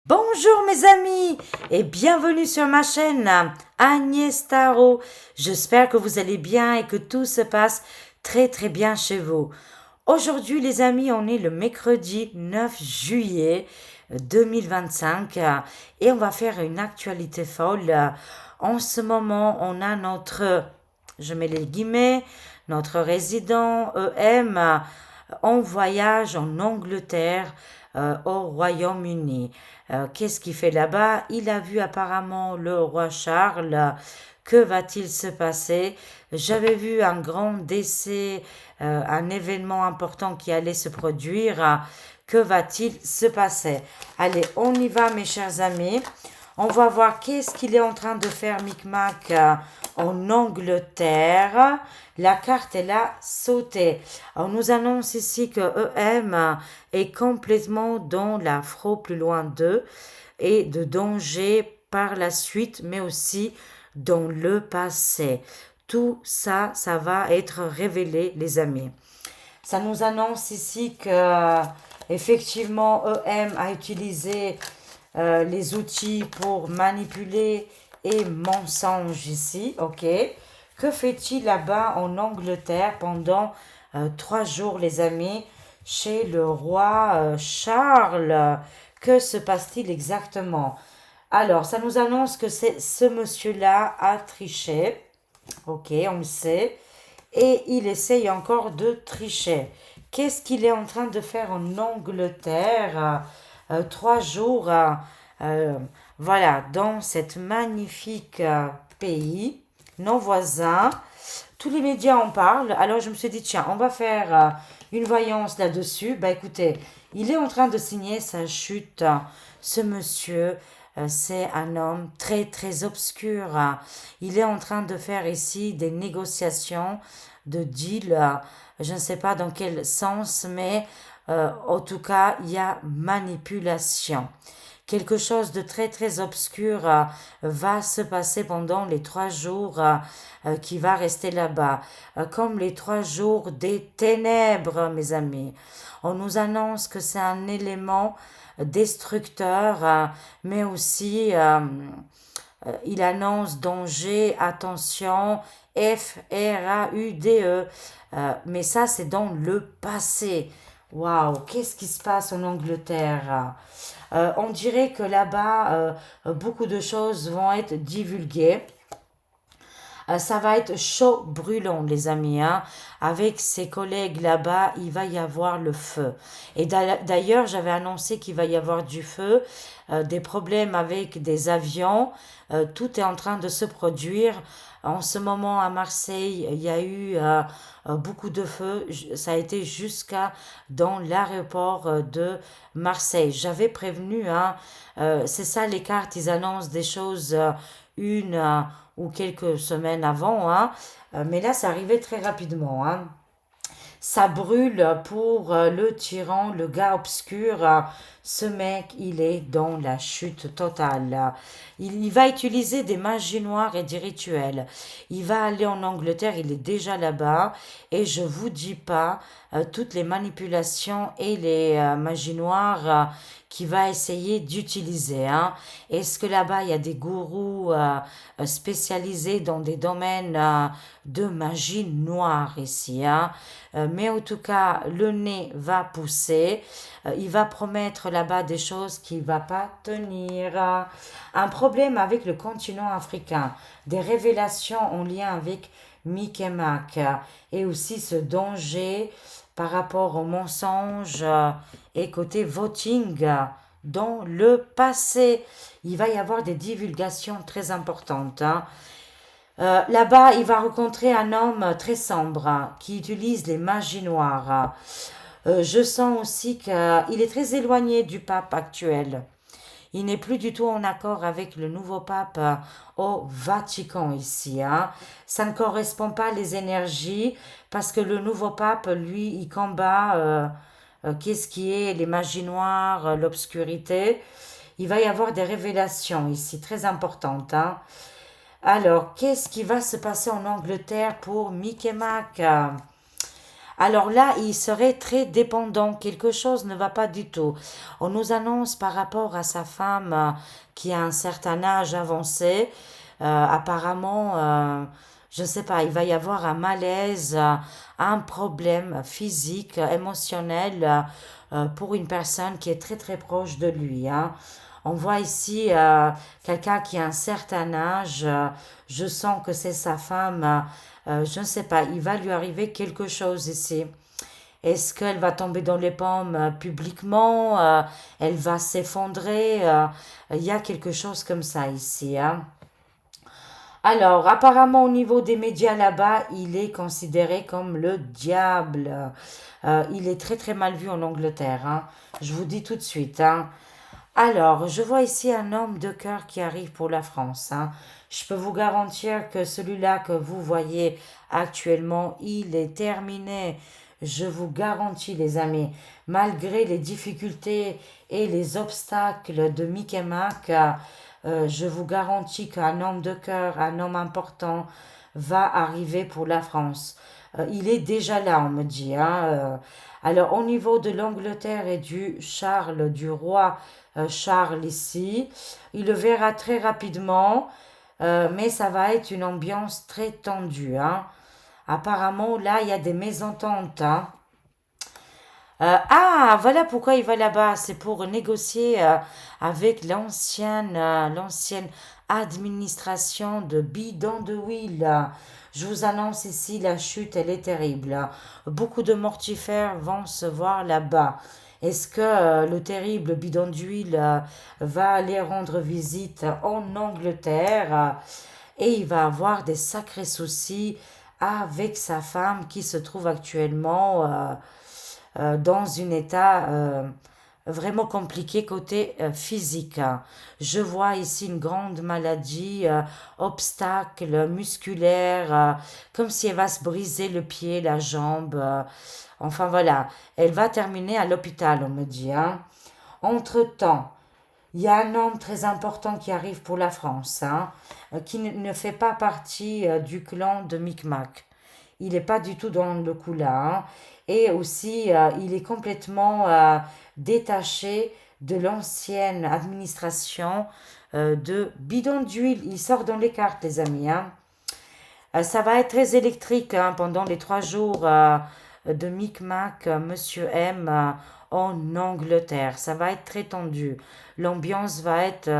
Bonjour mes amis et bienvenue sur ma chaîne Agnès Tarot. J'espère que vous allez bien et que tout se passe très bien chez vous. Aujourd'hui les amis, on est le mercredi 9 juillet 2025 et on va faire une actualité folle. En ce moment, on a je mets les guillemets, notre résident EM en voyage en Angleterre, au Royaume-Uni. Qu'est-ce qu'il fait là-bas? Il a vu apparemment le roi Charles. Que va-t-il se passer? J'avais vu un grand décès, un événement important qui allait se produire. Que va-t-il se passer? Allez, on y va mes chers amis. On va voir qu'est-ce qu'il est en train de faire Micmac en Angleterre. La carte est là, sautée. On nous annonce ici que EM est complètement dans l'affront plus loin d'eux et de danger par la suite, mais aussi dans le passé. Tout ça, ça va être révélé, les amis. Ça nous annonce ici que effectivement EM a utilisé les outils pour manipuler et mensonge ici, ok. Que fait-il là-bas en Angleterre pendant 3 jours, les amis, chez le roi Charles? Que se passe-t-il exactement? Alors, ça nous annonce que ce monsieur-là a triché, ok, on le sait, et il essaye encore de tricher. Qu'est-ce qu'il est en train de faire en Angleterre? 3 jours, euh, voilà, dans cet magnifique pays, nos voisins. Tous les médias en parlent. Alors je me suis dit, tiens, on va faire une voyance là-dessus. Bah écoutez, il est en train de signer sa chute. Ce monsieur, c'est un homme très obscur. Il est en train de faire ici des négociations de deal. Je ne sais pas dans quel sens, mais en tout cas, il y a manipulation. Quelque chose de très obscur va se passer pendant les 3 jours qui va rester là-bas. Comme les 3 jours des ténèbres, mes amis. On nous annonce que c'est un élément destructeur, mais aussi il annonce danger, attention, Fraude. Mais ça, c'est dans le passé. Waouh, qu'est-ce qui se passe en Angleterre? On dirait que là-bas, beaucoup de choses vont être divulguées. Ça va être chaud brûlant, les amis, hein. Avec ses collègues là-bas, il va y avoir le feu. Et d'ailleurs, j'avais annoncé qu'il va y avoir du feu, des problèmes avec des avions. Tout est en train de se produire. En ce moment, à Marseille, il y a eu beaucoup de feu. Ça a été jusqu'à dans l'aéroport de Marseille. J'avais prévenu, hein. C'est ça les cartes, ils annoncent des choses une ou quelques semaines avant, hein. Mais là, ça arrivait très rapidement, hein. Ça brûle pour le tyran, le gars obscur. Ce mec, il est dans la chute totale. Il va utiliser des magies noires et des rituels. Il va aller en Angleterre, il est déjà là-bas. Et je vous dis pas toutes les manipulations et les magies noires qu'il va essayer d'utiliser, hein. Est-ce que là-bas, il y a des gourous spécialisés dans des domaines de magie noire ici, hein? Mais en tout cas, le nez va pousser. Il va promettre là-bas des choses qui ne va pas tenir. Un problème avec le continent africain. Des révélations en lien avec Mickey Mac. Et aussi ce danger par rapport au mensonge et côté voting. Dans le passé, il va y avoir des divulgations très importantes, hein. Là-bas, il va rencontrer un homme très sombre qui utilise les magies noires. Je sens aussi qu'il est très éloigné du pape actuel. Il n'est plus du tout en accord avec le nouveau pape au Vatican ici, hein. Ça ne correspond pas les énergies parce que le nouveau pape, lui, il combat qu'est-ce qui est les magies noires, l'obscurité. Il va y avoir des révélations ici très importantes, hein. Alors, qu'est-ce qui va se passer en Angleterre pour Mickey Mac? Alors là, il serait très dépendant. Quelque chose ne va pas du tout. On nous annonce par rapport à sa femme qui a un certain âge avancé. Apparemment, je ne sais pas, il va y avoir un malaise, un problème physique, émotionnel pour une personne qui est très très proche de lui, hein. On voit ici quelqu'un qui a un certain âge. Je sens que c'est sa femme. Je ne sais pas, il va lui arriver quelque chose ici. Est-ce qu'elle va tomber dans les pommes publiquement? Elle va s'effondrer? Il y a quelque chose comme ça ici, hein. Alors, apparemment, au niveau des médias là-bas, il est considéré comme le diable. Il est très très mal vu en Angleterre, hein. Je vous dis tout de suite, hein. Alors, je vois ici un homme de cœur qui arrive pour la France, hein. Je peux vous garantir que celui-là que vous voyez actuellement, il est terminé. Je vous garantis, les amis, malgré les difficultés et les obstacles de Mickey Mac, je vous garantis qu'un homme de cœur, un homme important, va arriver pour la France. Il est déjà là, on me dit, hein. Alors, au niveau de l'Angleterre et du Charles, du roi Charles ici, il le verra très rapidement, mais ça va être une ambiance très tendue, hein. Apparemment, là, il y a des mésententes, hein. Voilà pourquoi il va là-bas. C'est pour négocier avec l'ancienne administration de Bidon de Will. Je vous annonce ici, la chute, elle est terrible. Beaucoup de mortifères vont se voir là-bas. Est-ce que le terrible Bidon d'huile va aller rendre visite en Angleterre et il va avoir des sacrés soucis avec sa femme qui se trouve actuellement dans un état vraiment compliqué côté physique, hein. Je vois ici une grande maladie, obstacle musculaire, comme si elle va se briser le pied, la jambe. Enfin voilà, elle va terminer à l'hôpital, on me dit, hein. Entre-temps, il y a un homme très important qui arrive pour la France, hein, qui ne fait pas partie du clan de Micmac. Il n'est pas du tout dans le coup là, hein. Et aussi, il est complètement détaché de l'ancienne administration de bidon d'huile. Il sort dans les cartes, les amis, hein. Ça va être très électrique, hein, pendant les 3 jours de Micmac, Monsieur M, en Angleterre. Ça va être très tendu. L'ambiance va être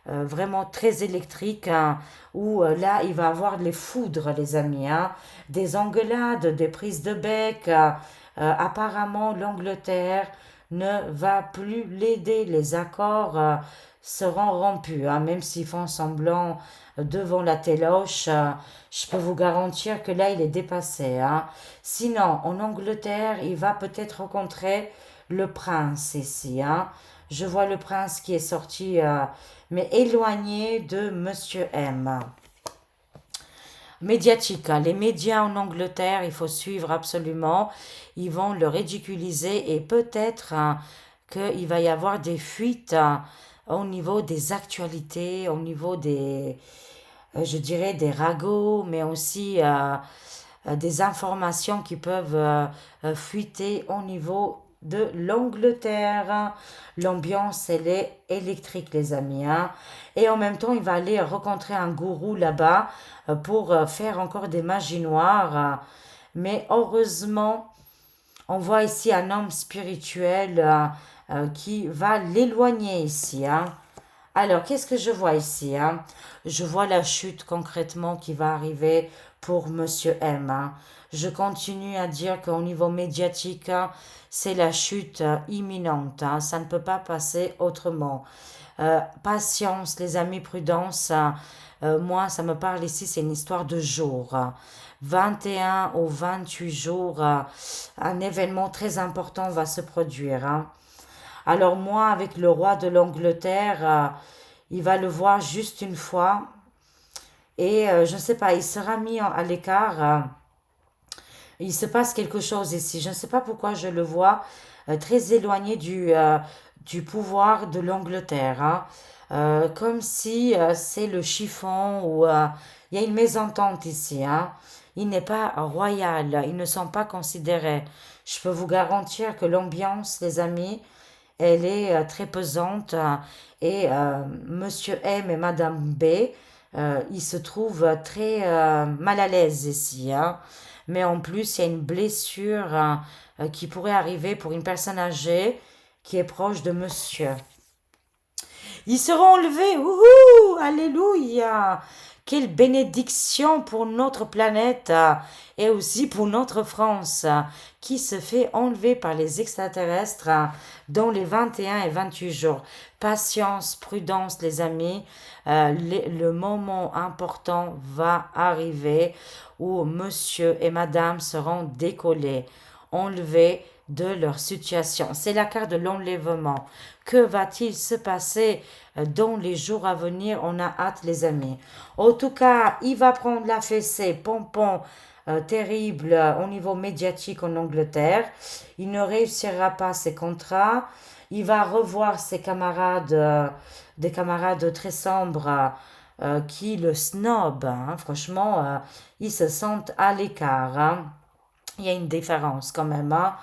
vraiment très électrique, hein, où là, il va avoir les foudres, les amis, hein, des engueulades, des prises de bec. Apparemment, l'Angleterre ne va plus l'aider. Les accords seront rompus, hein, même s'ils font semblant devant la téloche. Je peux vous garantir que là, il est dépassé, hein. Sinon, en Angleterre, il va peut-être rencontrer le prince ici, hein. Je vois le prince qui est sorti, mais éloigné de Monsieur M. Médiatique, hein. Les médias en Angleterre, il faut suivre absolument. Ils vont le ridiculiser et peut-être qu'il va y avoir des fuites au niveau des actualités, au niveau des, je dirais, des ragots, mais aussi des informations qui peuvent fuiter au niveau de l'Angleterre. L'ambiance, elle est électrique, les amis, hein. Et en même temps, il va aller rencontrer un gourou là-bas pour faire encore des magies noires. Mais heureusement, on voit ici un homme spirituel qui va l'éloigner ici, hein. Alors, qu'est-ce que je vois ici, hein? Je vois la chute concrètement qui va arriver pour Monsieur M, hein. Je continue à dire qu'au niveau médiatique, hein, c'est la chute imminente, hein. Ça ne peut pas passer autrement. Patience, les amis, prudence, hein. Moi, ça me parle ici, c'est une histoire de jours, hein. 21 ou 28 jours, un événement très important va se produire, hein. Alors moi, avec le roi de l'Angleterre, il va le voir juste une fois et je ne sais pas, il sera mis à l'écart. Il se passe quelque chose ici. Je ne sais pas pourquoi je le vois très éloigné du pouvoir de l'Angleterre, hein. Comme si c'est le chiffon ou il y a une mésentente ici, hein. il n'est pas royal, ils ne sont pas considérés. Je peux vous garantir que l'ambiance, les amis, elle est très pesante et Monsieur M et Madame B, ils se trouvent très mal à l'aise ici, hein. Mais en plus, il y a une blessure qui pourrait arriver pour une personne âgée qui est proche de Monsieur. Ils seront enlevés. Wouhou! Alléluia! Quelle bénédiction pour notre planète et aussi pour notre France qui se fait enlever par les extraterrestres dans les 21 et 28 jours. Patience, prudence les amis, le moment important va arriver où monsieur et madame seront décollés, enlevés de leur situation. C'est la carte de l'enlèvement. Que va-t-il se passer dans les jours à venir? On a hâte, les amis. En tout cas, il va prendre la fessée, pompon, terrible au niveau médiatique en Angleterre. Il ne réussira pas ses contrats. Il va revoir ses camarades, des camarades très sombres qui le snobent, hein. Franchement, ils se sentent à l'écart, hein. Il y a une différence quand même, hein.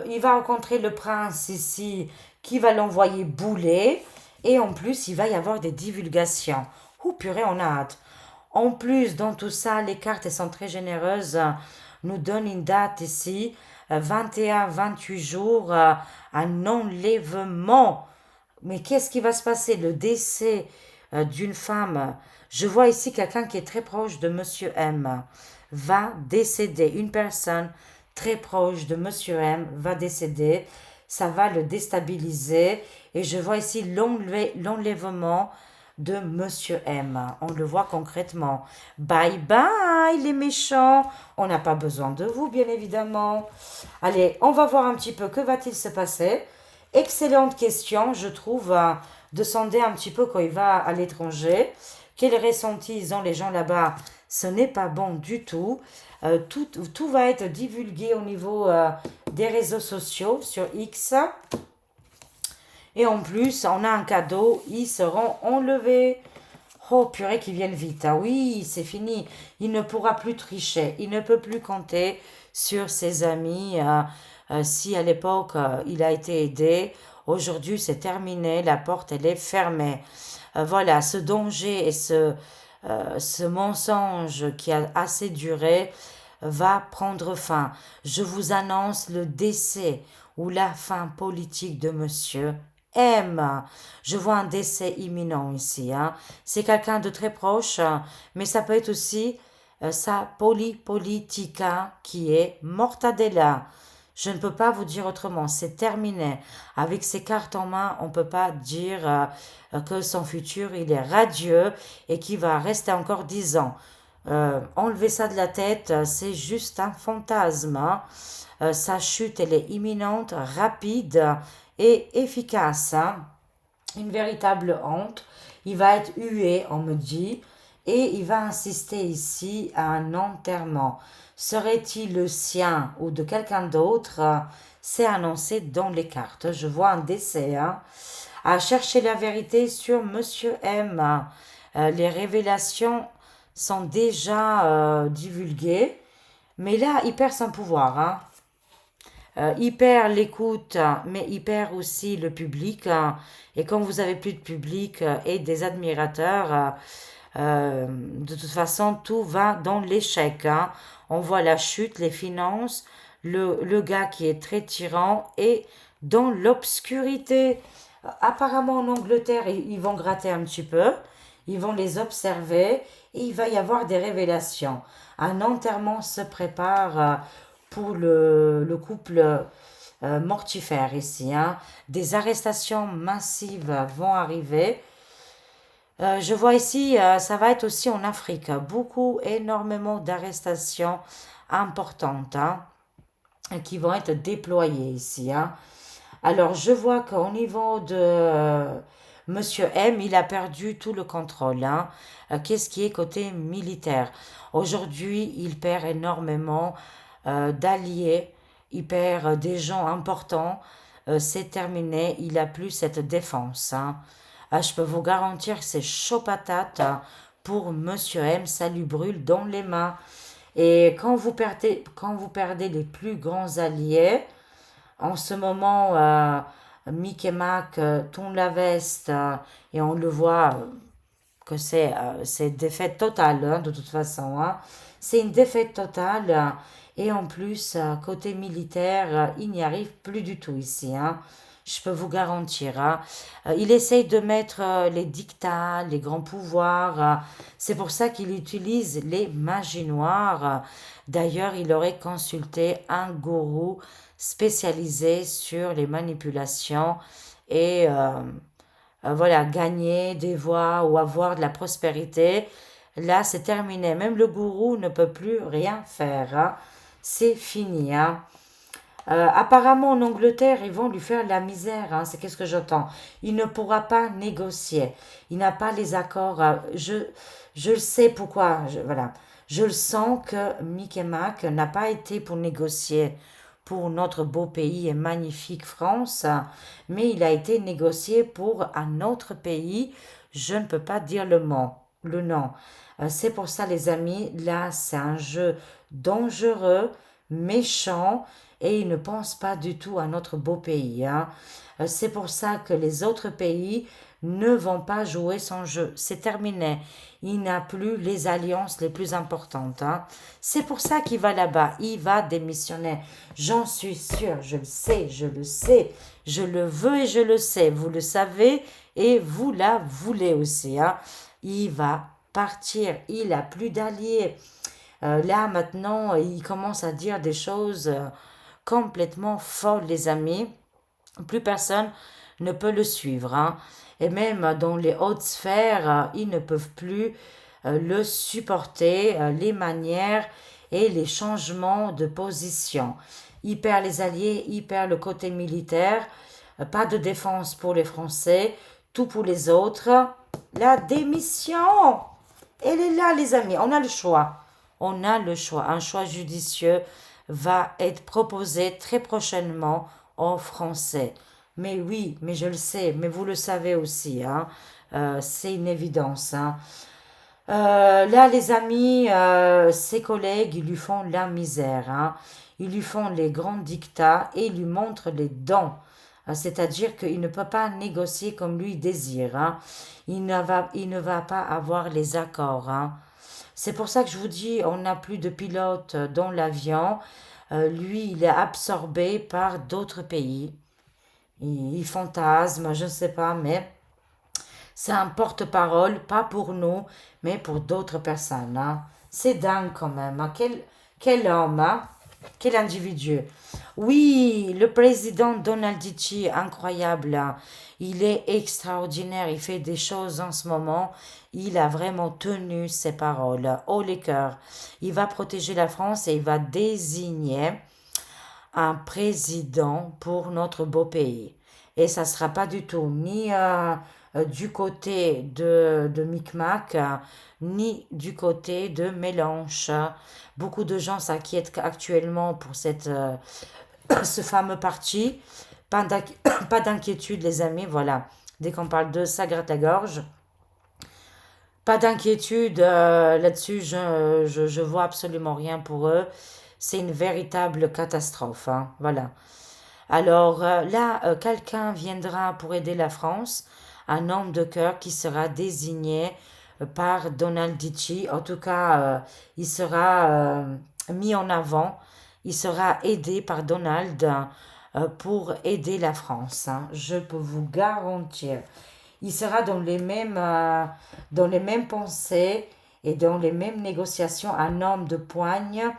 Il va rencontrer le prince ici qui va l'envoyer bouler. Et en plus, il va y avoir des divulgations. Ouh, purée, on a hâte. En plus, dans tout ça, les cartes elles sont très généreuses. Nous donnent une date ici, 21-28 jours, un enlèvement. Mais qu'est-ce qui va se passer? Le décès d'une femme. Je vois ici quelqu'un qui est très proche de Monsieur M va décéder. Une personne très proche de Monsieur M va décéder. Ça va le déstabiliser. Et je vois ici l'enlèvement de Monsieur M. On le voit concrètement. Bye bye les méchants. On n'a pas besoin de vous, bien évidemment. Allez, on va voir un petit peu que va-t-il se passer. Excellente question, je trouve, de sonder un petit peu quand il va à l'étranger. Quel ressenti ils ont les gens là-bas? Ce n'est pas bon du tout. Tout va être divulgué au niveau des réseaux sociaux sur X. Et en plus, on a un cadeau, ils seront enlevés. Oh purée, qu'ils viennent vite. Ah oui, c'est fini. Il ne pourra plus tricher. Il ne peut plus compter sur ses amis. Si à l'époque, il a été aidé, aujourd'hui, c'est terminé. La porte, elle est fermée. Voilà, ce danger et ce mensonge qui a assez duré va prendre fin. Je vous annonce le décès ou la fin politique de monsieur M. Je vois un décès imminent ici, hein. C'est quelqu'un de très proche, mais ça peut être aussi sa politica qui est mortadella. Je ne peux pas vous dire autrement, c'est terminé. Avec ces cartes en main, on ne peut pas dire que son futur, il est radieux et qu'il va rester encore 10 ans. Enlever ça de la tête, c'est juste un fantasme, hein. Sa chute, elle est imminente, rapide et efficace, hein. Une véritable honte. Il va être hué, on me dit, et il va insister ici à un enterrement. Serait-il le sien ou de quelqu'un d'autre? C'est annoncé dans les cartes. Je vois un décès, hein. À chercher la vérité sur Monsieur M. Les révélations sont déjà divulguées, mais là, il perd son pouvoir, hein. Il perd l'écoute, mais il perd aussi le public, hein. Et quand vous avez plus de public et des admirateurs, de toute façon, tout va dans l'échec, hein. On voit la chute, les finances, le gars qui est très tyran et dans l'obscurité. Apparemment, en Angleterre, ils vont gratter un petit peu, ils vont les observer et il va y avoir des révélations. Un enterrement se prépare pour le couple mortifère ici, hein. Des arrestations massives vont arriver. Je vois ici, ça va être aussi en Afrique. Beaucoup, énormément d'arrestations importantes, hein, qui vont être déployées ici, hein. Alors, je vois qu'au niveau de Monsieur M, il a perdu tout le contrôle, hein. Qu'est-ce qui est côté militaire? Aujourd'hui, il perd énormément d'alliés, il perd des gens importants. C'est terminé, il n'a plus cette défense, hein. Je peux vous garantir que c'est chaud patate, hein, pour Monsieur M, ça lui brûle dans les mains. Et quand vous perdez les plus grands alliés, en ce moment, Mick et Mac tournent la veste et on le voit que c'est défaite totale, hein, de toute façon, hein. C'est une défaite totale. Et en plus, côté militaire, il n'y arrive plus du tout ici, hein. Je peux vous garantir, hein. Il essaye de mettre les dictats, les grands pouvoirs. C'est pour ça qu'il utilise les magies noires. D'ailleurs, il aurait consulté un gourou spécialisé sur les manipulations et voilà, gagner des voix ou avoir de la prospérité. Là, c'est terminé. Même le gourou ne peut plus rien faire, hein. C'est fini, hein. Apparemment, en Angleterre, ils vont lui faire la misère, hein. C'est qu'est-ce que j'entends. Il ne pourra pas négocier. Il n'a pas les accords. Je le sais pourquoi. Voilà. Je le sens que Mick et Mac n'a pas été pour négocier pour notre beau pays et magnifique France, mais il a été négocié pour un autre pays. Je ne peux pas dire le nom. C'est pour ça, les amis, là, c'est un jeu dangereux, méchant, et il ne pense pas du tout à notre beau pays, hein. C'est pour ça que les autres pays ne vont pas jouer son jeu. C'est terminé. Il n'a plus les alliances les plus importantes, hein. C'est pour ça qu'il va là-bas. Il va démissionner. J'en suis sûre. Je le sais, je le sais. Je le veux et je le sais. Vous le savez et vous la voulez aussi, hein. Il va partir. Il a plus d'alliés. Là, maintenant, il commence à dire des choses complètement folles, les amis. Plus personne ne peut le suivre, hein. Et même dans les hautes sphères, ils ne peuvent plus le supporter, les manières et les changements de position. Il perd les alliés, il perd le côté militaire, pas de défense pour les Français, tout pour les autres. La démission, elle est là, les amis, on a le choix. On a le choix. Un choix judicieux va être proposé très prochainement aux Français. Mais oui, mais je le sais, mais vous le savez aussi, hein. C'est une évidence, hein. Là, les amis, ses collègues, ils lui font la misère, hein. Ils lui font les grands dictats et ils lui montrent les dents. C'est-à-dire qu'il ne peut pas négocier comme lui désire, hein. Il ne va pas avoir les accords, hein. C'est pour ça que je vous dis, on n'a plus de pilote dans l'avion. Lui, il est absorbé par d'autres pays. Il fantasme, je ne sais pas, mais c'est un porte-parole, pas pour nous, mais pour d'autres personnes, hein. C'est dingue quand même, hein. Quel homme, hein. Quel individu. Oui, le président Donald Tichy, incroyable, hein. Il est extraordinaire, il fait des choses en ce moment. Il a vraiment tenu ses paroles, haut les cœurs. Il va protéger la France et il va désigner un président pour notre beau pays. Et ça ne sera pas du tout ni du côté de Micmac, ni du côté de Mélenche. Beaucoup de gens s'inquiètent actuellement pour ce fameux parti. Pas d'inquiétude, les amis, voilà. Dès qu'on parle de ça, gratte la gorge. Pas d'inquiétude là-dessus, je vois absolument rien pour eux. C'est une véritable catastrophe, hein, voilà. Alors là, quelqu'un viendra pour aider la France, un homme de cœur qui sera désigné par Donald Tichy. En tout cas, il sera mis en avant, il sera aidé par Donald pour aider la France, hein. Je peux vous garantir. Il sera dans les mêmes pensées et dans les mêmes négociations, un homme de poigne,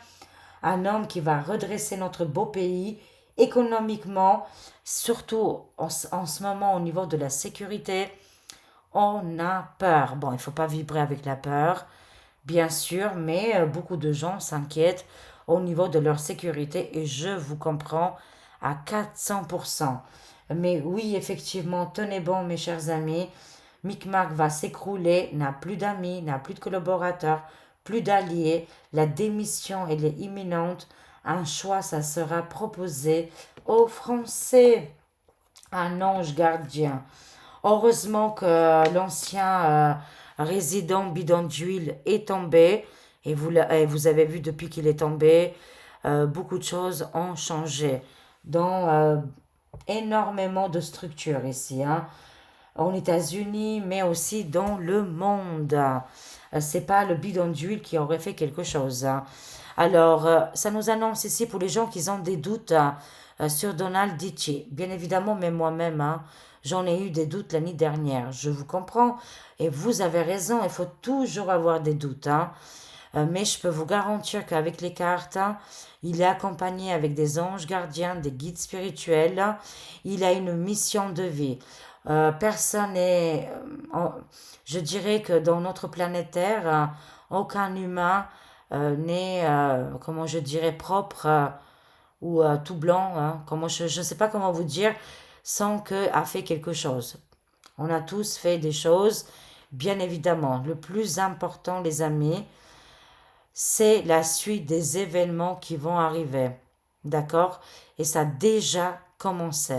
un homme qui va redresser notre beau pays économiquement, surtout en ce moment au niveau de la sécurité. On a peur. Bon, il ne faut pas vibrer avec la peur, bien sûr, mais beaucoup de gens s'inquiètent au niveau de leur sécurité et je vous comprends à 400%. Mais oui, effectivement, tenez bon, mes chers amis. Micmac va s'écrouler, n'a plus d'amis, n'a plus de collaborateurs, plus d'alliés. La démission, elle est imminente. Un choix, ça sera proposé aux Français. Un ange gardien. Heureusement que l'ancien résident bidonville est tombé Et vous avez vu depuis qu'il est tombé, beaucoup de choses ont changé dans énormément de structures ici, hein, aux États-Unis, mais aussi dans le monde. C'est pas le bidon d'huile qui aurait fait quelque chose, hein. Alors, ça nous annonce ici pour les gens qui ont des doutes sur Donald Tichy. Bien évidemment, même moi-même, hein, j'en ai eu des doutes l'année dernière. Je vous comprends et vous avez raison, il faut toujours avoir des doutes, hein. Mais je peux vous garantir qu'avec les cartes, hein, il est accompagné avec des anges gardiens, des guides spirituels. Il a une mission de vie. Personne n'est... je dirais que dans notre planète Terre, aucun humain n'est, comment je dirais, propre ou tout blanc, hein, comment je ne sais pas comment vous dire, sans que a fait quelque chose. On a tous fait des choses, bien évidemment. Le plus important, les amis, c'est la suite des événements qui vont arriver. D'accord? Et ça a déjà commencé.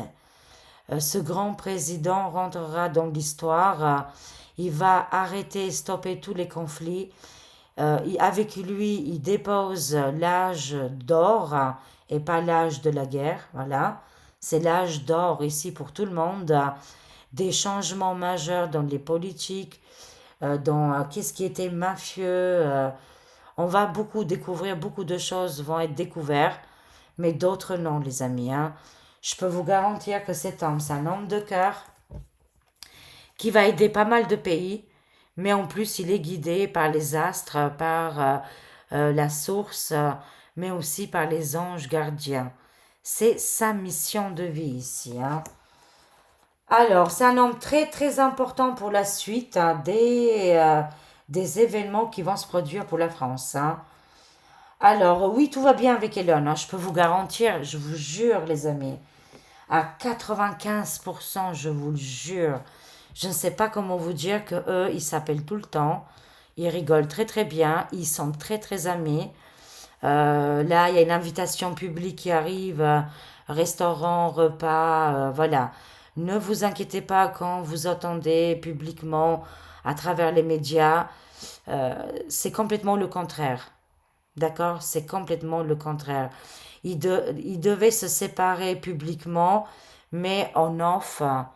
Ce grand président rentrera dans l'histoire. Il va arrêter et stopper tous les conflits. Avec lui, il dépose l'âge d'or et pas l'âge de la guerre. Voilà. C'est l'âge d'or ici pour tout le monde. Des changements majeurs dans les politiques, dans qu'est-ce qui était mafieux. On va beaucoup découvrir, beaucoup de choses vont être découvertes, mais d'autres non, les amis, hein. Je peux vous garantir que cet homme, c'est un homme de cœur qui va aider pas mal de pays, mais en plus, il est guidé par les astres, par la source, mais aussi par les anges gardiens. C'est sa mission de vie ici, hein. Alors, c'est un homme très très important pour la suite, hein, des événements qui vont se produire pour la France, hein. Alors, oui, tout va bien avec Elon, hein, je peux vous garantir, je vous jure, les amis, à 95%, je vous le jure. Je ne sais pas comment vous dire que eux, ils s'appellent tout le temps, ils rigolent très très bien, ils sont très très amis. Là, il y a une invitation publique qui arrive, restaurant, repas, voilà. Ne vous inquiétez pas quand vous entendez publiquement à travers les médias, c'est complètement le contraire. D'accord? C'est complètement le contraire. Ils devaient se séparer publiquement, mais en off, hein,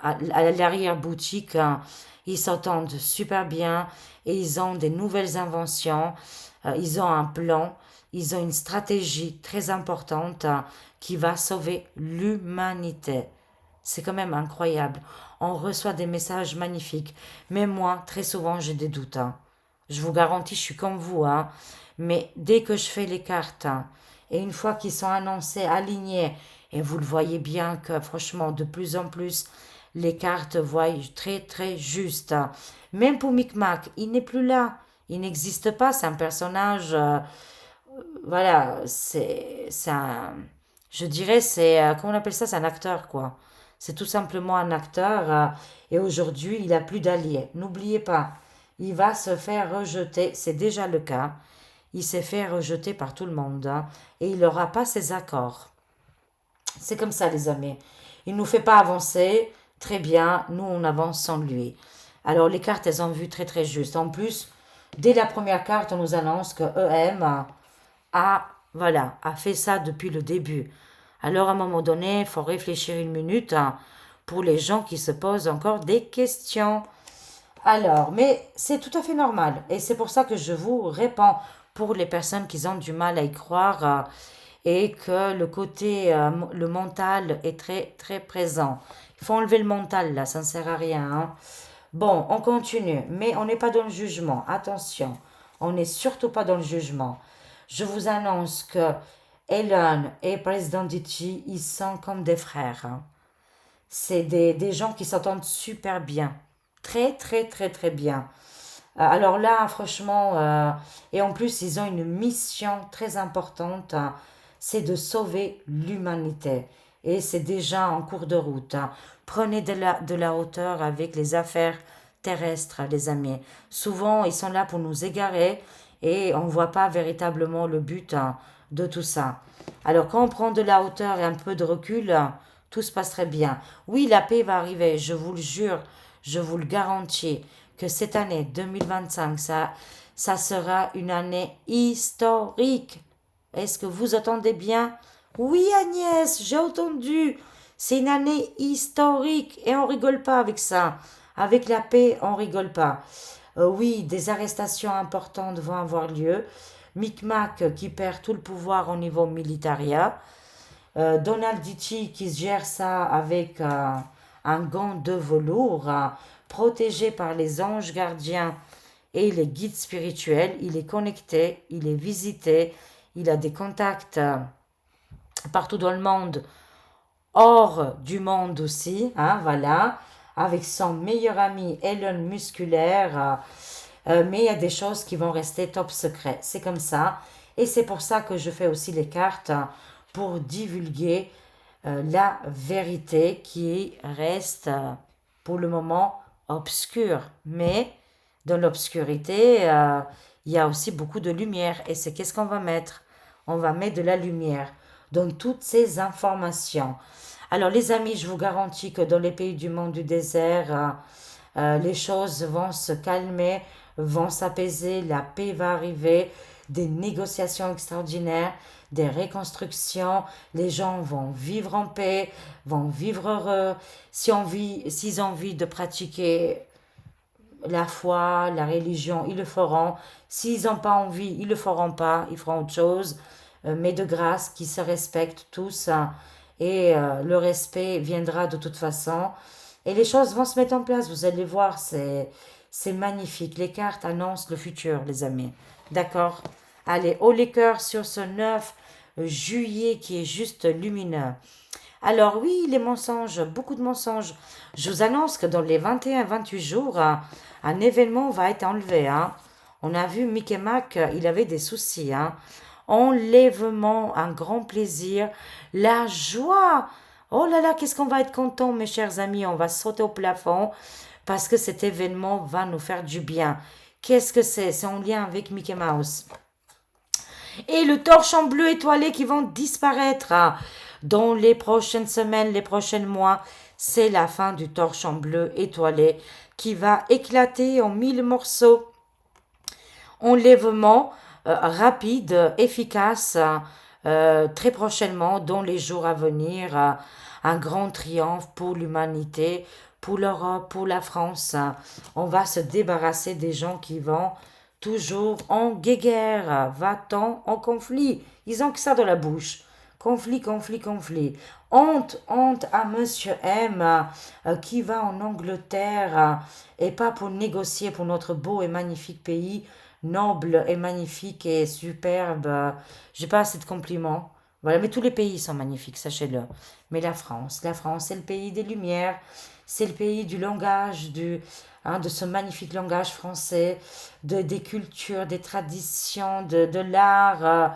à l'arrière-boutique, hein, ils s'entendent super bien et ils ont des nouvelles inventions, ils ont un plan, ils ont une stratégie très importante qui va sauver l'humanité. C'est quand même incroyable. On reçoit des messages magnifiques. Mais moi, très souvent, j'ai des doutes, hein. Je vous garantis, je suis comme vous, hein. Mais dès que je fais les cartes, hein, et une fois qu'ils sont annoncés, alignés, et vous le voyez bien que franchement, de plus en plus, les cartes voient très très juste, hein. Même pour Micmac, il n'est plus là. Il n'existe pas, c'est un personnage, voilà, c'est un, je dirais, c'est, comment on appelle ça, c'est un acteur, quoi. C'est tout simplement un acteur, et aujourd'hui, il n'a plus d'alliés. N'oubliez pas, il va se faire rejeter, c'est déjà le cas. Il s'est fait rejeter par tout le monde, hein, et il n'aura pas ses accords. C'est comme ça, les amis. Il ne nous fait pas avancer. Très bien, nous, on avance sans lui. Alors, les cartes, elles ont vu très, très juste. En plus, dès la première carte, on nous annonce que EM voilà, a fait ça depuis le début. Alors, à un moment donné, il faut réfléchir une minute, hein, pour les gens qui se posent encore des questions. Alors, mais c'est tout à fait normal. Et c'est pour ça que je vous réponds pour les personnes qui ont du mal à y croire, et que le côté, le mental est très, très présent. Il faut enlever le mental, là, ça ne sert à rien, hein. Bon, on continue, mais on n'est pas dans le jugement. Attention, on n'est surtout pas dans le jugement. Je vous annonce que Elon et Président Ditchy, ils sont comme des frères, hein. C'est des gens qui s'entendent super bien. Très, très, très, très bien. Alors là, franchement, et en plus, ils ont une mission très importante, hein, c'est de sauver l'humanité. Et c'est déjà en cours de route, hein. Prenez de la hauteur avec les affaires terrestres, les amis. Souvent, ils sont là pour nous égarer et on ne voit pas véritablement le but, hein, de tout ça. Alors, quand on prend de la hauteur et un peu de recul, tout se passerait bien. Oui, la paix va arriver, je vous le jure. je vous le garantis, que cette année 2025, ça sera une année historique. Est-ce que vous entendez bien? Oui, Agnès, j'ai entendu. C'est une année historique et on rigole pas avec ça. Avec la paix, on rigole pas. Oui, des arrestations importantes vont avoir lieu. Micmac qui perd tout le pouvoir au niveau militaria. Donald Dichi qui gère ça avec un gant de velours, protégé par les anges gardiens et les guides spirituels. Il est connecté, il est visité, il a des contacts partout dans le monde, hors du monde aussi, hein, voilà, avec son meilleur ami Elon Musculaire. Mais il y a des choses qui vont rester top secret. C'est comme ça. Et c'est pour ça que je fais aussi les cartes pour divulguer la vérité qui reste pour le moment obscure. Mais dans l'obscurité, il y a aussi beaucoup de lumière. Et c'est qu'est-ce qu'on va mettre? On va mettre de la lumière dans toutes ces informations. Alors les amis, je vous garantis que dans les pays du monde du désert, les choses vont se calmer, vont s'apaiser, la paix va arriver, des négociations extraordinaires, des reconstructions, les gens vont vivre en paix, vont vivre heureux. S'ils ont envie de pratiquer la foi, la religion, ils le feront. S'ils n'ont pas envie, ils le feront pas, ils feront autre chose. Mais de grâce, qu'ils se respectent tous, hein, et le respect viendra de toute façon. Et les choses vont se mettre en place, vous allez voir, c'est magnifique. Les cartes annoncent le futur, les amis. D'accord? Allez, haut les cœurs sur ce 9 juillet qui est juste lumineux. Alors oui, les mensonges, beaucoup de mensonges. Je vous annonce que dans les 21-28 jours, un événement va être enlevé, hein. On a vu Mickey Mac, il avait des soucis, hein. Enlèvement, un grand plaisir, la joie. Oh là là, qu'est-ce qu'on va être content, mes chers amis. On va sauter au plafond parce que cet événement va nous faire du bien. Qu'est-ce que c'est? C'est en lien avec Mickey Mouse. Et le torchon bleu étoilé qui vont disparaître dans les prochaines semaines, les prochains mois. C'est la fin du torchon bleu étoilé qui va éclater en 1000 morceaux. Enlèvement rapide, efficace, très prochainement, dans les jours à venir. Un grand triomphe pour l'humanité, pour l'Europe, pour la France. On va se débarrasser des gens qui vont toujours en guéguerre, va-t-on en conflit. Ils ont que ça dans la bouche. Conflit, conflit, conflit. Honte, honte à Monsieur M qui va en Angleterre et pas pour négocier pour notre beau et magnifique pays, noble et magnifique et superbe. J'ai pas assez de compliments. Voilà, mais tous les pays sont magnifiques, sachez-le. Mais la France, c'est le pays des Lumières, c'est le pays du langage, de ce magnifique langage français, des cultures, des traditions, de l'art.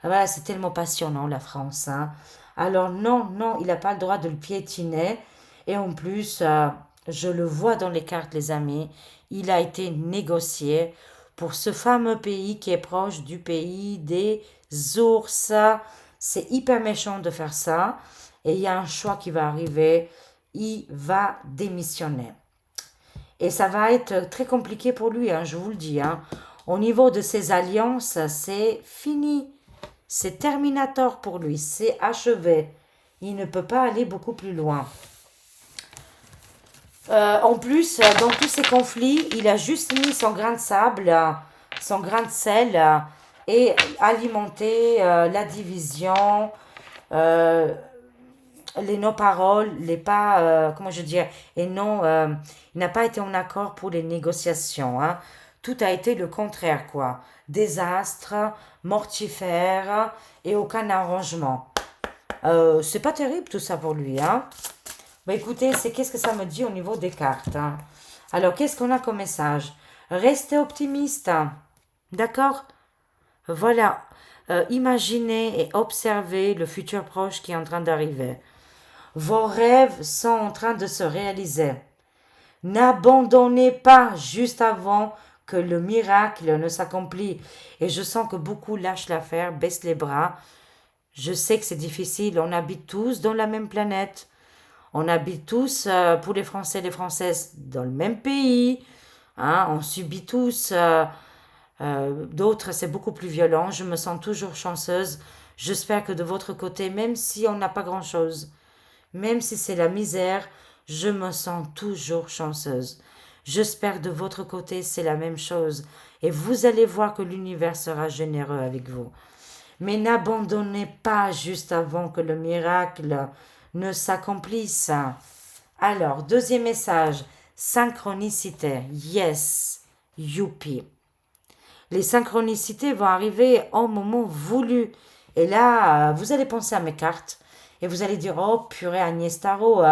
Voilà, c'est tellement passionnant, la France, hein. Alors non, non, il n'a pas le droit de le piétiner. Et en plus, je le vois dans les cartes, les amis, il a été négocié pour ce fameux pays qui est proche du pays des ours. C'est hyper méchant de faire ça. Et il y a un choix qui va arriver. Il va démissionner. Et ça va être très compliqué pour lui, hein, je vous le dis, hein. Au niveau de ses alliances, c'est fini. C'est terminator pour lui. C'est achevé. Il ne peut pas aller beaucoup plus loin. En plus, dans tous ces conflits, il a juste mis son grain de sable, son grain de sel, et alimenté la division, euh, les non-paroles, les pas, comment je dire, et non, il n'a pas été en accord pour les négociations, hein. Tout a été le contraire, quoi. Désastre, mortifère et aucun arrangement. C'est pas terrible tout ça pour lui, hein. Bah écoutez, c'est qu'est-ce que ça me dit au niveau des cartes, hein. Alors, qu'est-ce qu'on a comme message? Restez optimiste, hein. D'accord? Voilà. Imaginez et observez le futur proche qui est en train d'arriver. Vos rêves sont en train de se réaliser. N'abandonnez pas juste avant que le miracle ne s'accomplisse. Et je sens que beaucoup lâchent l'affaire, baissent les bras. Je sais que c'est difficile, on habite tous dans la même planète. On habite tous, pour les Français et les Françaises, dans le même pays. Hein, on subit tous. D'autres, c'est beaucoup plus violent. Je me sens toujours chanceuse. J'espère que de votre côté, même si on n'a pas grand-chose, même si c'est la misère, je me sens toujours chanceuse. J'espère que de votre côté, c'est la même chose. Et vous allez voir que l'univers sera généreux avec vous. Mais n'abandonnez pas juste avant que le miracle ne s'accomplisse. Alors, deuxième message, synchronicité. Yes, youpi. Les synchronicités vont arriver au moment voulu. Et là, vous allez penser à mes cartes et vous allez dire, oh purée, Agnès Tarot,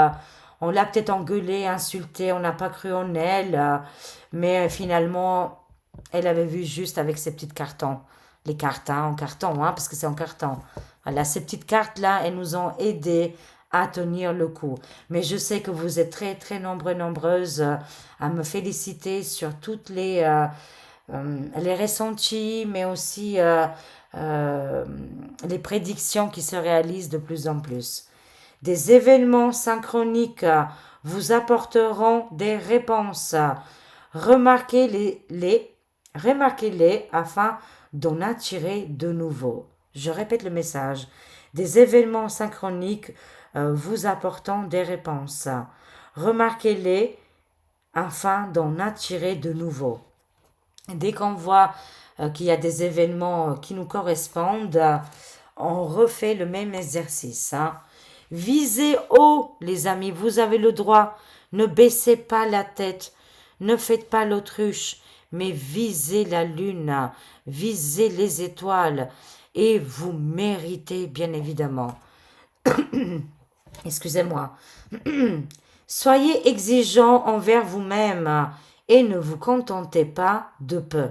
on l'a peut-être engueulée, insultée, on n'a pas cru en elle, mais finalement, elle avait vu juste avec ses petites cartons. Les cartes, hein, en carton, hein, parce que c'est en carton. Voilà, ces petites cartes-là, elles nous ont aidés à tenir le coup. Mais je sais que vous êtes très, très nombreux, nombreuses à me féliciter sur toutes les ressentis, mais aussi euh, les prédictions qui se réalisent de plus en plus. Des événements synchroniques vous apporteront des réponses. Remarquez-les afin d'en attirer de nouveaux. Je répète le message. Des événements synchroniques vous apportant des réponses. Remarquez-les afin d'en attirer de nouveaux. Dès qu'on voit qu'il y a des événements qui nous correspondent, on refait le même exercice. Hein. Visez haut, les amis, vous avez le droit. Ne baissez pas la tête, ne faites pas l'autruche, mais visez la lune, visez les étoiles, et vous méritez bien évidemment. Excusez-moi. Soyez exigeant envers vous-même et ne vous contentez pas de peu.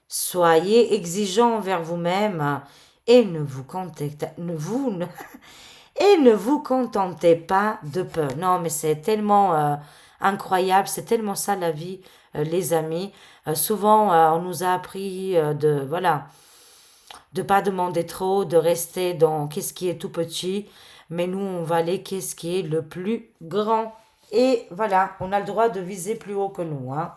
Soyez exigeant envers vous-même et ne vous contentez pas de peu. Non, mais c'est tellement incroyable, c'est tellement ça la vie, les amis. Souvent, on nous a appris de pas demander trop, de rester dans qu'est-ce qui est tout petit, mais nous, on va aller qu'est-ce qui est le plus grand. Et voilà, on a le droit de viser plus haut que nous. Hein.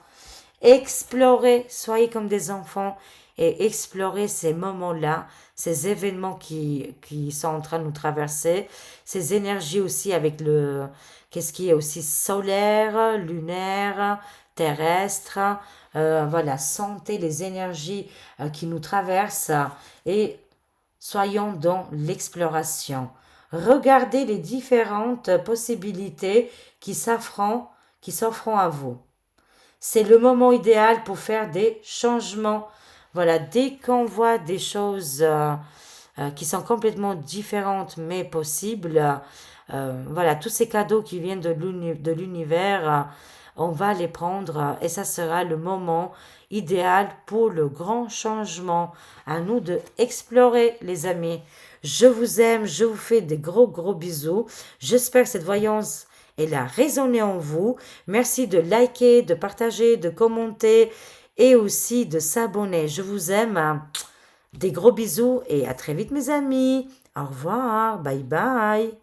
Explorez, soyez comme des enfants et explorez ces moments-là, ces événements qui sont en train de nous traverser, ces énergies aussi avec qu'est-ce qui est aussi solaire, lunaire, terrestre. Voilà, sentez les énergies qui nous traversent et soyons dans l'exploration. Regardez les différentes possibilités qui s'offront à vous. C'est le moment idéal pour faire des changements. Voilà, dès qu'on voit des choses qui sont complètement différentes mais possibles, voilà, tous ces cadeaux qui viennent de l'univers, on va les prendre et ça sera le moment idéal pour le grand changement. À nous de explorer, les amis. Je vous aime, je vous fais des gros gros bisous. J'espère que cette voyance elle a résonné en vous. Merci de liker, de partager, de commenter et aussi de s'abonner. Je vous aime. Des gros bisous et à très vite mes amis. Au revoir. Bye bye.